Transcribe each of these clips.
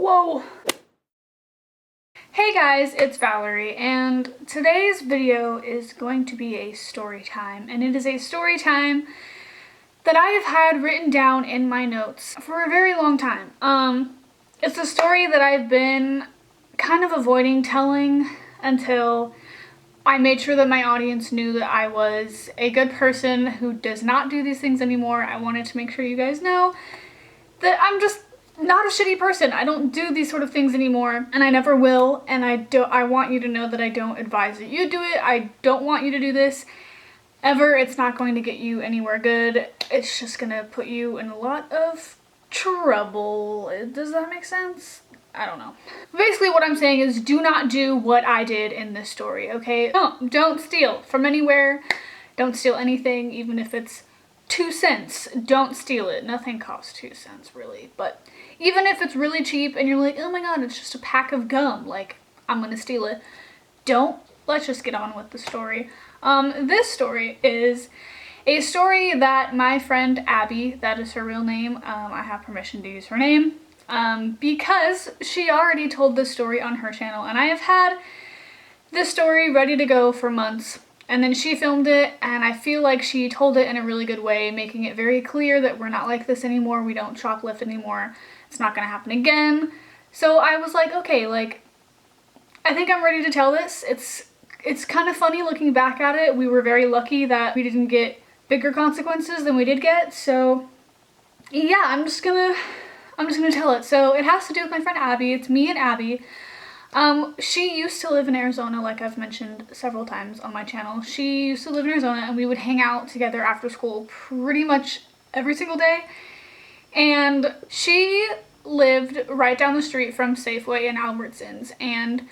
Whoa! Hey guys, it's Valerie, and today's video is going to be a story time, and it is a story time that I have had written down in my notes for a very long time. It's a story that I've been kind of avoiding telling until I made sure that my audience knew that I was a good person who does not do these things anymore. I wanted to make sure you guys know that I'm just not a shitty person. I don't do these sort of things anymore, and I never will, and I want you to know that I don't advise that you do it. I don't want you to do this ever. It's not going to get you anywhere good. It's just gonna put you in a lot of trouble. Does that make sense? I don't know. Basically what I'm saying is do not do what I did in this story, okay? Don't steal from anywhere. Don't steal anything, even if it's 2 cents. Don't steal it. Nothing costs 2 cents really, but even if it's really cheap and you're like, oh my god, it's just a pack of gum, like, I'm gonna steal it. Don't. Let's just get on with the story. This story is a story that my friend Abby, that is her real name, I have permission to use her name, because she already told this story on her channel, and I have had this story ready to go for months. And then she filmed it, and I feel like she told it in a really good way, making it very clear that we're not like this anymore, we don't shoplift anymore, it's not gonna happen again. So I was like, okay, like, I think I'm ready to tell this. It's kind of funny looking back at it. We were very lucky that we didn't get bigger consequences than we did get, so yeah, I'm just gonna tell it. So it has to do with my friend Abby. It's me and Abby. She used to live in Arizona, like I've mentioned several times on my channel. She used to live in Arizona, and we would hang out together after school pretty much every single day. And she lived right down the street from Safeway and Albertsons, and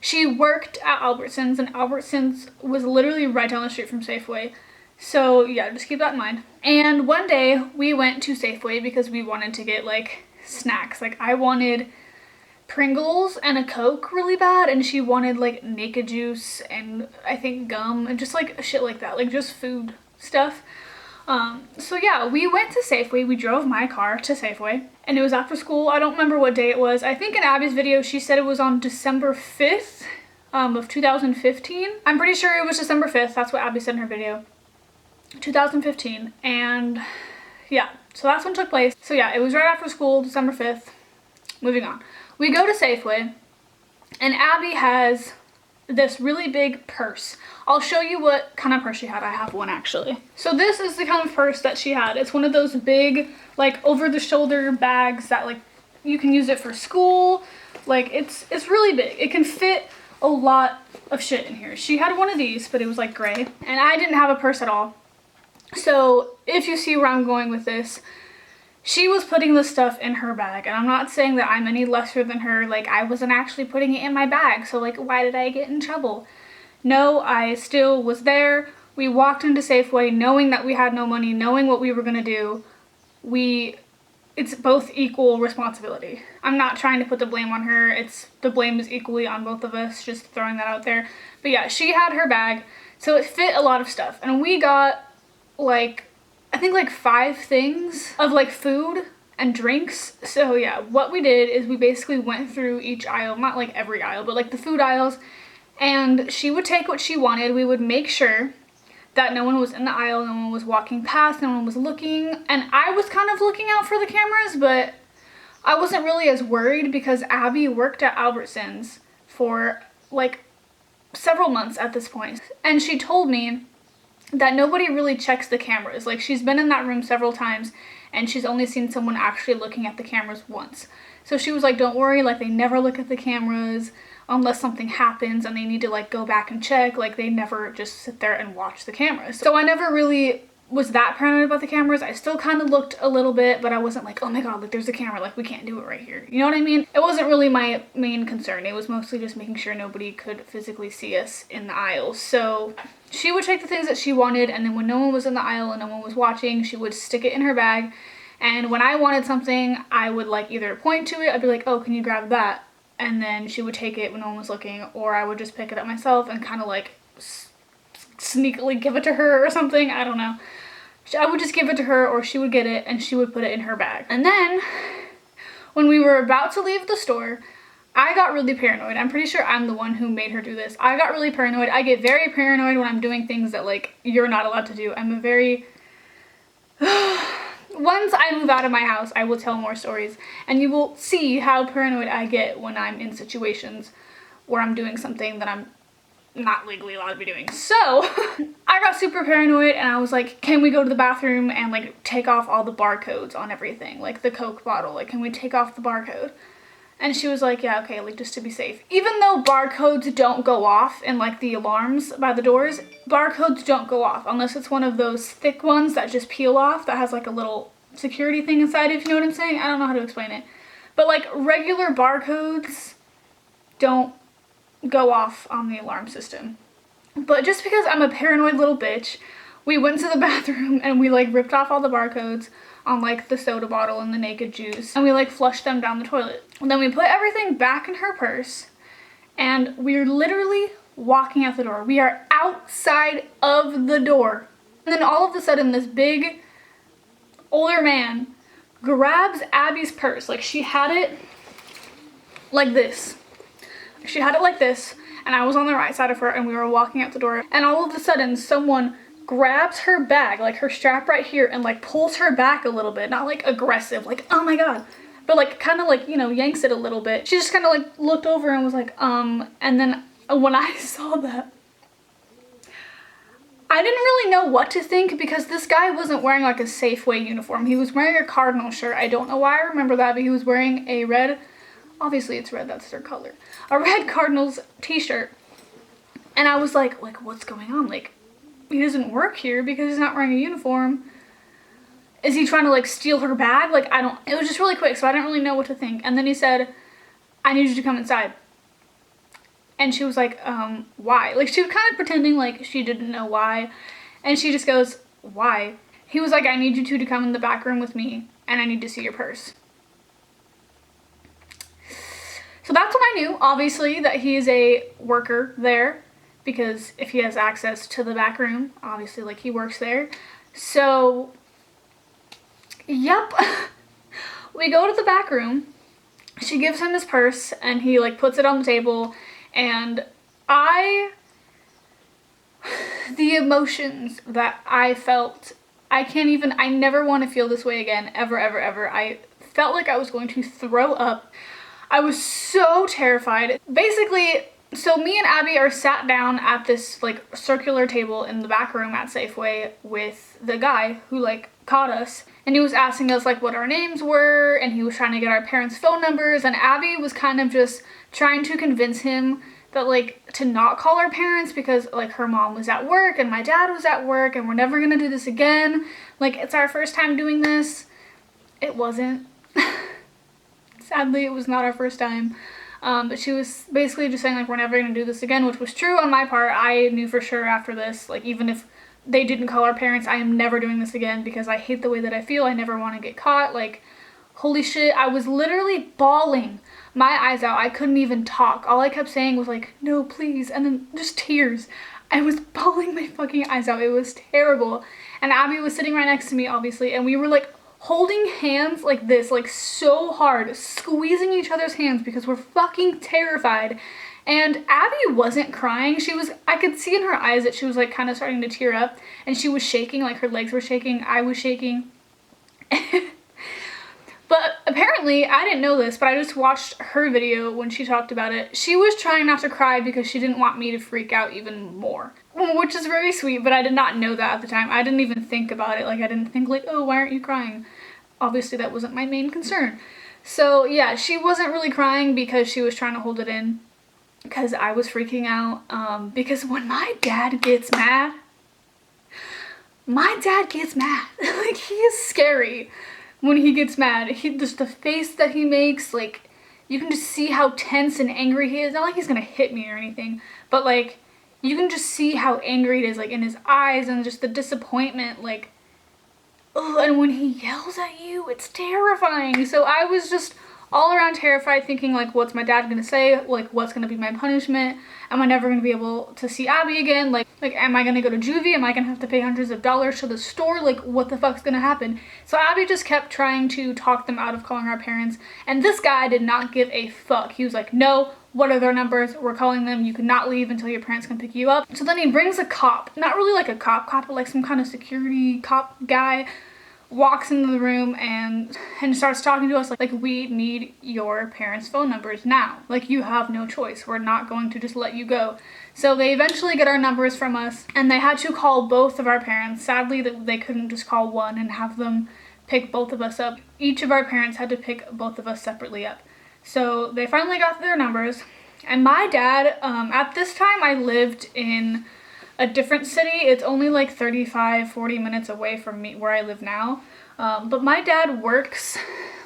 she worked at Albertsons, and Albertsons was literally right down the street from Safeway. So yeah, just keep that in mind. And one day we went to Safeway because we wanted to get like snacks. Like I wanted Pringles and a Coke really bad, and she wanted like Naked Juice and I think gum and just like shit like that, like just food stuff. So yeah, we went to Safeway. We drove my car to Safeway, and it was after school. I don't remember what day it was. I think in Abby's video she said it was on December 5th of 2015. I'm pretty sure it was December 5th. That's what Abby said in her video. 2015. And yeah, so that's when it took place. So yeah, it was right after school, December 5th. Moving on. We go to Safeway, and Abby has this really big purse. I'll show you what kind of purse she had. I have one actually. So this is the kind of purse that she had. It's one of those big, like over the shoulder bags that like you can use it for school. Like it's really big. It can fit a lot of shit in here. She had one of these, but it was like gray, and I didn't have a purse at all. So if you see where I'm going with this, she was putting this stuff in her bag, and I'm not saying that I'm any lesser than her. Like, I wasn't actually putting it in my bag, so like, why did I get in trouble? No, I still was there. We walked into Safeway knowing that we had no money, knowing what we were gonna do. It's both equal responsibility. I'm not trying to put the blame on her. The blame is equally on both of us, just throwing that out there. But yeah, she had her bag, so it fit a lot of stuff, and we got like, I think like 5 things of like food and drinks. So yeah, what we did is we basically went through each aisle, not like every aisle, but like the food aisles, and she would take what she wanted. We would make sure that no one was in the aisle, no one was walking past, no one was looking, and I was kind of looking out for the cameras, but I wasn't really as worried because Abby worked at Albertsons for like several months at this point, and she told me that nobody really checks the cameras. Like, she's been in that room several times, and she's only seen someone actually looking at the cameras once. So she was like, don't worry, like, they never look at the cameras unless something happens and they need to like go back and check. Like, they never just sit there and watch the cameras. So I never really was that paranoid about the cameras. I still kind of looked a little bit, but I wasn't like, oh my god, like there's a camera, like we can't do it right here. You know what I mean? It wasn't really my main concern. It was mostly just making sure nobody could physically see us in the aisles. So she would take the things that she wanted, and then when no one was in the aisle and no one was watching, she would stick it in her bag. And when I wanted something, I would like either point to it, I'd be like, oh, can you grab that? And then she would take it when no one was looking, or I would just pick it up myself and kind of like sneakily give it to her or something. I don't know. I would just give it to her, or she would get it and she would put it in her bag. And then when we were about to leave the store, I got really paranoid. I'm pretty sure I'm the one who made her do this. I got really paranoid. I get very paranoid when I'm doing things that, like, you're not allowed to do. I'm a very... Once I move out of my house, I will tell more stories, and you will see how paranoid I get when I'm in situations where I'm doing something that I'm not legally allowed to be doing. So I got super paranoid, and I was like, can we go to the bathroom and like take off all the barcodes on everything, like the Coke bottle, like can we take off the barcode? And she was like, yeah, okay, like just to be safe. Even though barcodes don't go off in like the alarms by the doors, barcodes don't go off unless it's one of those thick ones that just peel off that has like a little security thing inside, if you know what I'm saying. I don't know how to explain it. But like regular barcodes don't go off on the alarm system. But just because I'm a paranoid little bitch, we went to the bathroom and we like ripped off all the barcodes on like the soda bottle and the naked juice, and we like flushed them down the toilet. And then we put everything back in her purse, and we're literally walking out the door. We are outside of the door. And then all of a sudden this big older man grabs Abby's purse. Like she had it like this. She had it like this, and I was on the right side of her, and we were walking out the door, and all of a sudden someone grabs her bag, like her strap right here, and like pulls her back a little bit. Not like aggressive, like oh my god, but like kind of like, you know, yanks it a little bit. She just kind of like looked over and was like and then when I saw that, I didn't really know what to think, because this guy wasn't wearing like a Safeway uniform. He was wearing a Cardinal shirt. I don't know why I remember that, but he was wearing a red, obviously it's red, that's their color, a red Cardinals t-shirt. And I was like what's going on? Like, he doesn't work here because he's not wearing a uniform. Is he trying to like steal her bag? Like, I don't, it was just really quick, so I didn't really know what to think. And then he said, I need you to come inside. And she was like, why? Like, she was kind of pretending like she didn't know why. And she just goes, why? He was like, I need you two to come in the back room with me, and I need to see your purse. So that's when I knew, obviously, that he is a worker there, because if he has access to the back room, obviously, like, he works there. So, yep. We go to the back room. She gives him his purse, and he, like, puts it on the table, and the emotions that I felt, I never want to feel this way again, ever, ever, ever. I felt like I was going to throw up. I was so terrified. Basically, so me and Abby are sat down at this like circular table in the back room at Safeway with the guy who like caught us, and he was asking us like what our names were, and he was trying to get our parents' phone numbers, and Abby was kind of just trying to convince him that like to not call our parents because like her mom was at work and my dad was at work and we're never gonna do this again. Like, it's our first time doing this. It wasn't. Sadly, it was not our first time. But she was basically just saying like we're never gonna do this again, which was true on my part. I knew for sure after this, like even if they didn't call our parents, I am never doing this again because I hate the way that I feel. I never want to get caught. Like, holy shit, I was literally bawling my eyes out. I couldn't even talk. All I kept saying was like, no, please, and then just tears. I was bawling my fucking eyes out. It was terrible. And Abby was sitting right next to me, obviously, and we were like holding hands like this, like so hard, squeezing each other's hands because we're fucking terrified. And Abby wasn't crying. I could see in her eyes that she was like kind of starting to tear up, and she was shaking, like her legs were shaking, I was shaking. But apparently, I didn't know this, but I just watched her video when she talked about it. She was trying not to cry because she didn't want me to freak out even more, which is very sweet, but I did not know that at the time. I didn't even think about it. Like, I didn't think like, oh, why aren't you crying? Obviously, that wasn't my main concern. So yeah, she wasn't really crying because she was trying to hold it in because I was freaking out. Because when my dad gets mad, like, he is scary. When he gets mad, just the face that he makes, like, you can just see how tense and angry he is. Not like he's gonna hit me or anything, but like, you can just see how angry it is, like in his eyes, and just the disappointment, like, ugh. And when he yells at you, it's terrifying. So I was just all around terrified, thinking like, what's my dad gonna say? Like, what's gonna be my punishment? Am I never gonna be able to see Abby again? Like am I gonna go to juvie? Am I gonna have to pay hundreds of dollars to the store? Like, what the fuck's gonna happen? So Abby just kept trying to talk them out of calling our parents, and this guy did not give a fuck. He was like, no, what are their numbers? We're calling them. You cannot leave until your parents can pick you up. So then he brings a cop, not really like a cop, but like some kind of security cop guy, walks into the room and starts talking to us like we need your parents' phone numbers now. Like, you have no choice. We're not going to just let you go. So they eventually get our numbers from us, and they had to call both of our parents. Sadly, that they couldn't just call one and have them pick both of us up. Each of our parents had to pick both of us separately up. So they finally got their numbers, and my dad, at this time I lived in a different city. It's only like 35-40 minutes away from me where I live now, but my dad works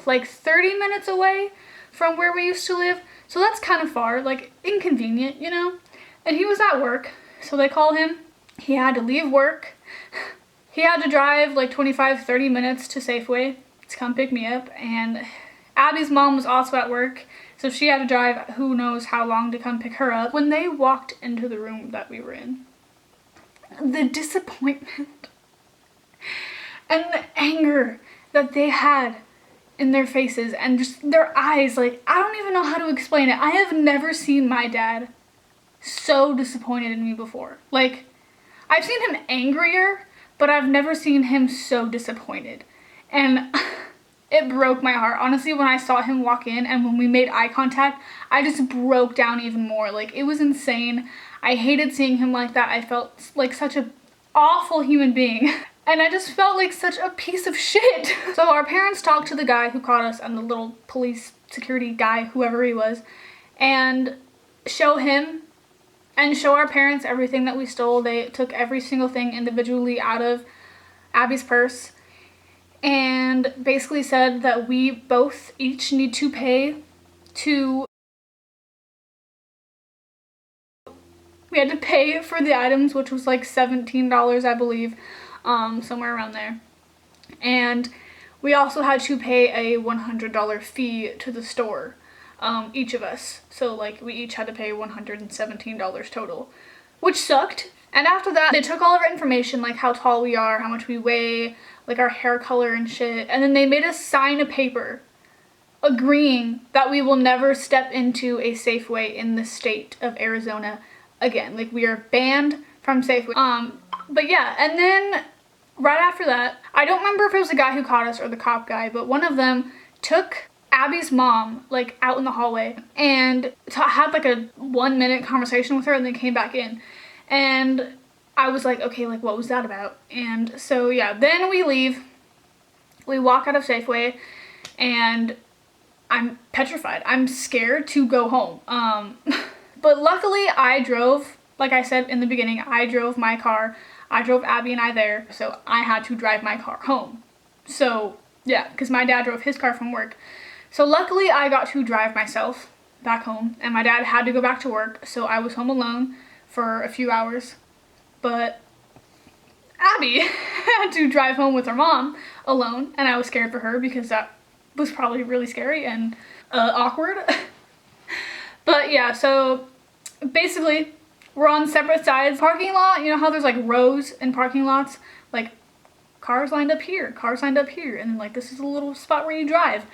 like 30 minutes away from where we used to live, so that's kind of far, like inconvenient, you know. And he was at work, so they called him. He had to leave work. He had to drive like 25-30 minutes to Safeway to come pick me up, and Abby's mom was also at work, so she had to drive who knows how long to come pick her up. When they walked into the room that we were in, the disappointment and the anger that they had in their faces and just their eyes, like, I don't even know how to explain it. I have never seen my dad so disappointed in me before. Like, I've seen him angrier, but I've never seen him so disappointed. And it broke my heart. Honestly, when I saw him walk in and when we made eye contact, I just broke down even more. Like, it was insane. I hated seeing him like that. I felt like such an awful human being. And I just felt like such a piece of shit. So our parents talked to the guy who caught us and the little police security guy, whoever he was, and show him and show our parents everything that we stole. They took every single thing individually out of Abby's purse and basically said that we both each need to pay to... We had to pay for the items, which was like $17, I believe, somewhere around there. And we also had to pay a $100 fee to the store, each of us. So like we each had to pay $117 total, which sucked. And after that, they took all of our information, like how tall we are, how much we weigh, like our hair color and shit. And then they made us sign a paper agreeing that we will never step into a Safeway in the state of Arizona again. Like, we are banned from Safeway. But yeah, and then right after that, I don't remember if it was the guy who caught us or the cop guy, but one of them took Abby's mom, like, out in the hallway and had like a 1-minute conversation with her, and then came back in. And I was like, okay, like, what was that about? And so yeah, then we leave, we walk out of Safeway, and I'm petrified. I'm scared to go home. But luckily I drove, like I said in the beginning, I drove my car. I drove Abby and I there, so I had to drive my car home. So yeah, because my dad drove his car from work. So luckily I got to drive myself back home, and my dad had to go back to work, so I was home alone for a few hours. But Abby had to drive home with her mom alone, and I was scared for her because that was probably really scary and awkward. But yeah, so basically we're on separate sides. Parking lot, you know how there's like rows in parking lots? Like, cars lined up here, cars lined up here, and then like this is a little spot where you drive.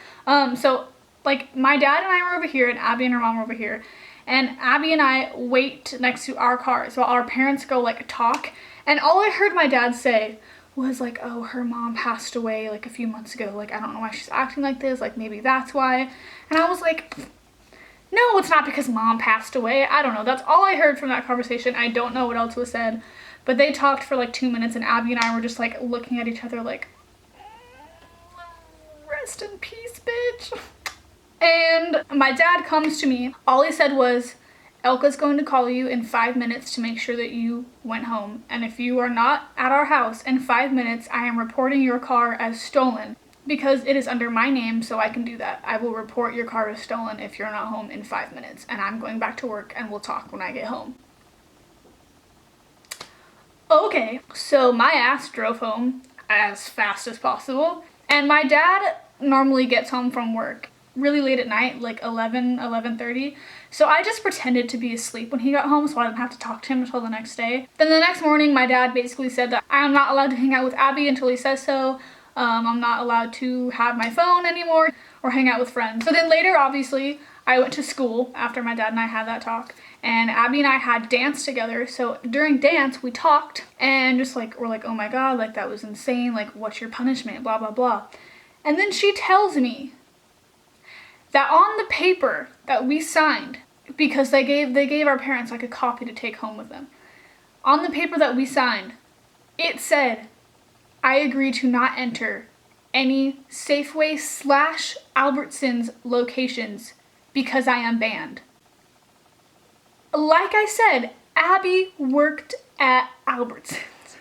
So like my dad and I were over here, and Abby and her mom were over here, and Abby and I wait next to our cars while our parents go like talk. And all I heard my dad say was like, oh, her mom passed away like a few months ago, like I don't know why she's acting like this, like maybe that's why. And I was like, no, it's not because mom passed away. I don't know. That's all I heard from that conversation. I don't know what else was said. But they talked for like 2 minutes, and Abby and I were just like looking at each other like, rest in peace, bitch. And my dad comes to me. All he said was, Elka's going to call you in 5 minutes to make sure that you went home. And if you are not at our house in 5 minutes, I am reporting your car as stolen. Because it is under my name, so I can do that. I will report your car as stolen if you're not home in 5 minutes. And I'm going back to work, and we'll talk when I get home. Okay, so my ass drove home as fast as possible. And my dad normally gets home from work really late at night, like 11:30. So I just pretended to be asleep when he got home so I didn't have to talk to him until the next day. Then the next morning, my dad basically said that I am not allowed to hang out with Abby until he says so. I'm not allowed to have my phone anymore or hang out with friends. So then later, obviously, I went to school after my dad and I had that talk, and Abby and I had dance together. So during dance, we talked and just like, we're like, oh my God, like that was insane. Like, what's your punishment? Blah, blah, blah. And then she tells me that on the paper that we signed, because they gave our parents like a copy to take home with them. On the paper that we signed, it said, I agree to not enter any Safeway / Albertsons locations because I am banned. Like I said, Abby worked at Albertsons.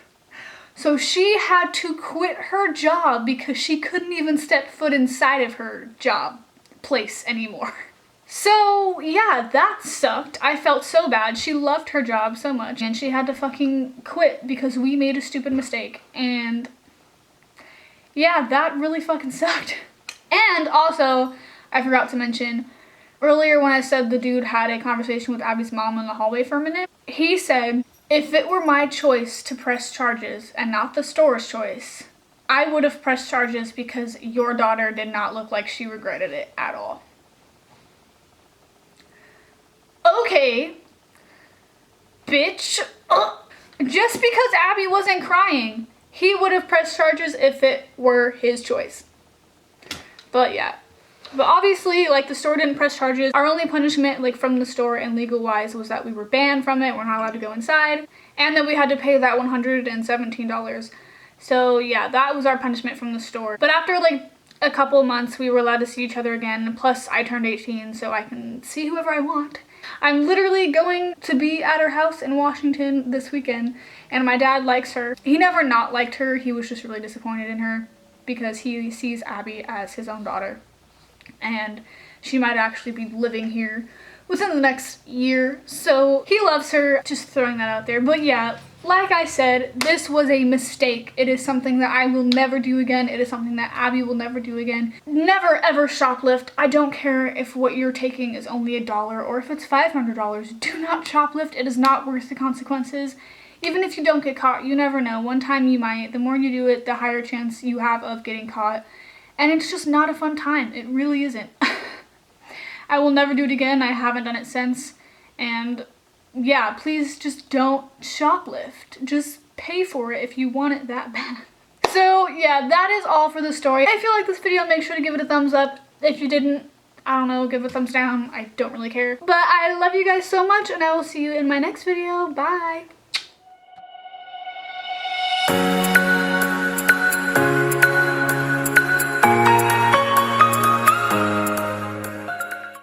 So she had to quit her job because she couldn't even step foot inside of her job place anymore. So yeah, that sucked. I felt so bad. She loved her job so much and she had to fucking quit because we made a stupid mistake. And yeah, that really fucking sucked. And also, I forgot to mention, earlier when I said the dude had a conversation with Abby's mom in the hallway for a minute, he said, if it were my choice to press charges and not the store's choice, I would have pressed charges because your daughter did not look like she regretted it at all. Okay, bitch. Just because Abby wasn't crying, he would have pressed charges if it were his choice. But yeah. But obviously, like, the store didn't press charges. Our only punishment, like, from the store and legal-wise was that we were banned from it. We're not allowed to go inside. And that we had to pay that $117. So yeah, that was our punishment from the store. But after, like, a couple months, we were allowed to see each other again. Plus, I turned 18, so I can see whoever I want. I'm literally going to be at her house in Washington this weekend, and my dad likes her. He never not liked her. He was just really disappointed in her because he sees Abby as his own daughter. And she might actually be living here within the next year. So he loves her, just throwing that out there. But yeah, like I said, this was a mistake. It is something that I will never do again. It is something that Abby will never do again. Never ever shoplift. I don't care if what you're taking is only $1 or if it's $500. Do not shoplift. It is not worth the consequences. Even if you don't get caught, you never know. One time you might. The more you do it, the higher chance you have of getting caught. And it's just not a fun time. It really isn't. I will never do it again. I haven't done it since. And yeah, please just don't shoplift. Just pay for it if you want it that bad. So yeah, that is all for the story. If you like this video, make sure to give it a thumbs up. If you didn't, I don't know, give it a thumbs down. I don't really care. But I love you guys so much, and I will see you in my next video. Bye.